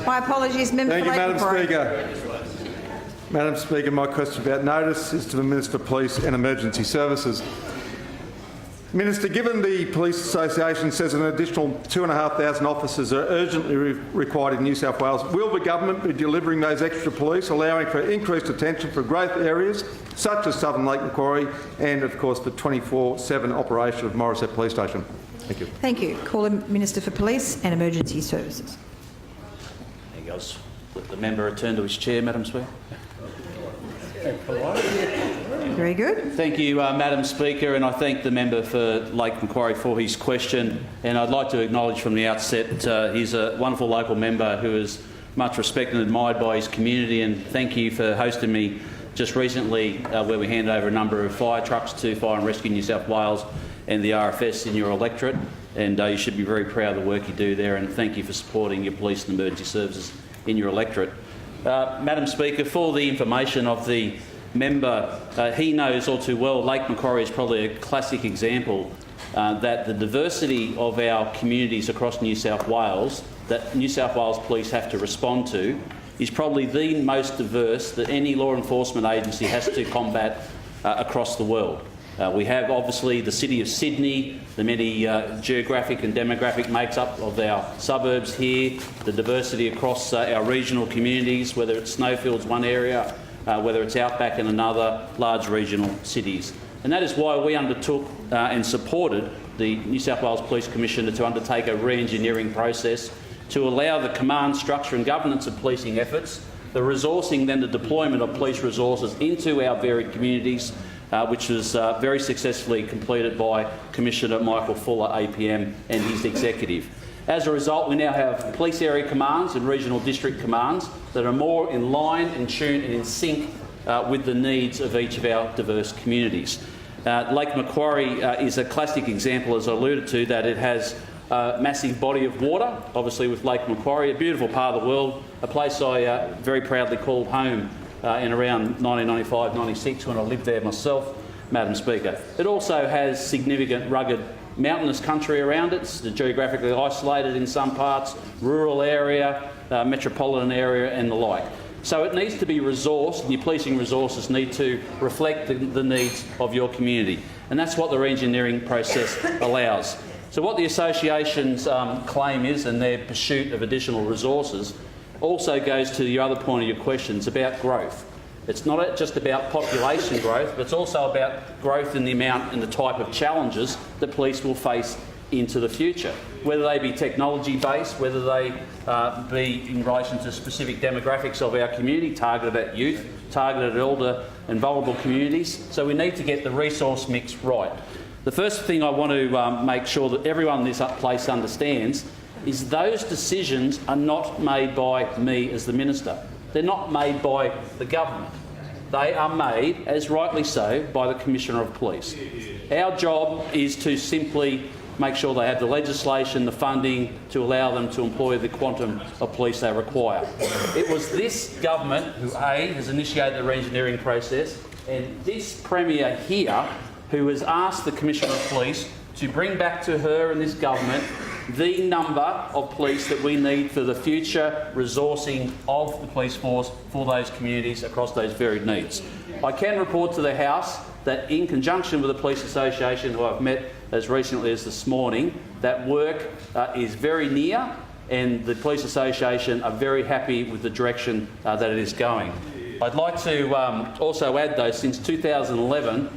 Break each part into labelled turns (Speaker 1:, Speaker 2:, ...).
Speaker 1: My apologies, Member
Speaker 2: Thank you,
Speaker 1: for Lake
Speaker 2: Madam
Speaker 1: Macquarie.
Speaker 2: Speaker. Madam Speaker, my question about notice is to the Minister for Police and Emergency Services. Minister, given the Police Association says an additional 2,500 officers are urgently required in New South Wales, will the government be delivering those extra police, allowing for increased attention for growth areas such as Southern Lake Macquarie and, of course, the 24/7 operation of Morisset Police Station? Thank you.
Speaker 1: Thank you. Call the Minister for Police and Emergency Services.
Speaker 3: There goes. Let the member return to his chair, Madam Speaker.
Speaker 1: Very good.
Speaker 3: Thank you, Madam Speaker, and I thank the member for Lake Macquarie for his question. And I'd like to acknowledge from the outset he's a wonderful local member who is much respected and admired by his community, and thank you for hosting me just recently where we handed over a number of fire trucks to Fire and Rescue New South Wales and the RFS in your electorate, and you should be very proud of the work you do there, and thank you for supporting your police and emergency services in your electorate. Madam Speaker, for the information of the member, he knows all too well Lake Macquarie is probably a classic example that the diversity of our communities across New South Wales that New South Wales Police have to respond to is probably the most diverse that any law enforcement agency has to combat across the world. We have obviously the City of Sydney, the many geographic and demographic makeup of our suburbs here, the diversity across our regional communities, whether it's Snowfields one area, whether it's Outback in another, large regional cities. And that is why we undertook and supported the New South Wales Police Commissioner to undertake a re-engineering process to allow the command, structure and governance of policing efforts, the resourcing then the deployment of police resources into our varied communities, which was very successfully completed by Commissioner Michael Fuller, APM, and his executive. As a result, we now have police area commands and regional district commands that are more in line, in tune and in sync with the needs of each of our diverse communities. Lake Macquarie is a classic example, as I alluded to, that it has a massive body of water, obviously with Lake Macquarie, a beautiful part of the world, a place I very proudly called home in around 1995-96 when I lived there myself, Madam Speaker. It also has significant rugged mountainous country around it. It's geographically isolated in some parts, rural area, metropolitan area and the like. So it needs to be resourced, and your policing resources need to reflect the needs of your community. And that's what the re-engineering process allows. So what the association's claim is, and their pursuit of additional resources, also goes to the other point of your questions about growth. It's not just about population growth, but it's also about growth in the amount and the type of challenges that police will face into the future, whether they be technology-based, whether they be in relation to specific demographics of our community, targeted at youth, targeted at elder and vulnerable communities. So we need to get the resource mix right. The first thing I want to make sure that everyone in this place understands is those decisions are not made by me as the Minister. They're not made by the government. They are made, as rightly so, by the Commissioner of Police. Our job is to simply make sure they have the legislation, the funding to allow them to employ the quantum of police they require. It was this government who, A, has initiated the re-engineering process, and this Premier here who has asked the Commissioner of Police to bring back to her and this government the number of police that we need for the future resourcing of the police force for those communities across those varied needs. I can report to the House that in conjunction with the Police Association, who I've met as recently as this morning, that work is very near, and the Police Association are very happy with the direction that it is going. I'd like to also add, though, since 2011,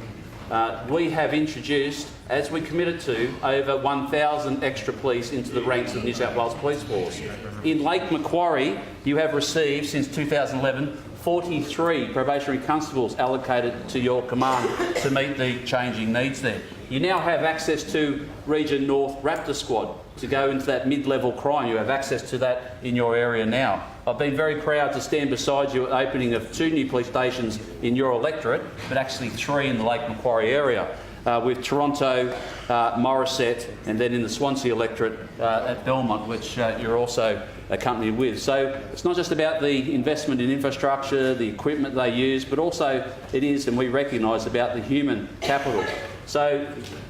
Speaker 3: we have introduced, as we committed to, over 1,000 extra police into the ranks of New South Wales Police Force. In Lake Macquarie, you have received, since 2011, 43 probationary constables allocated to your command to meet the changing needs there. You now have access to Region North Raptor Squad to go into that mid-level crime. You have access to that in your area now. I've been very proud to stand beside you at the opening of 2 new police stations in your electorate, but actually 3 in the Lake Macquarie area, with Toronto, Morisset, and then in the Swansea electorate at Belmont, which you're also accompanied with. So it's not just about the investment in infrastructure, the equipment they use, but also it is, and we recognise, about the human capital. So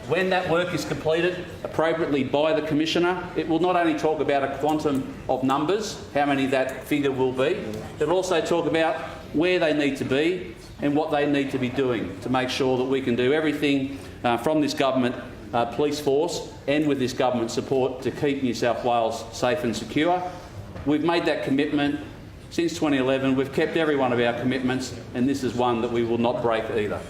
Speaker 3: when that work is completed appropriately by the Commissioner, it will not only talk about a quantum of numbers, how many that figure will be, it will also talk about where they need to be and what they need to be doing to make sure that we can do everything from this government police force and with this government support to keep New South Wales safe and secure. We've made that commitment since 2011. We've kept every one of our commitments, and this is one that we will not break either.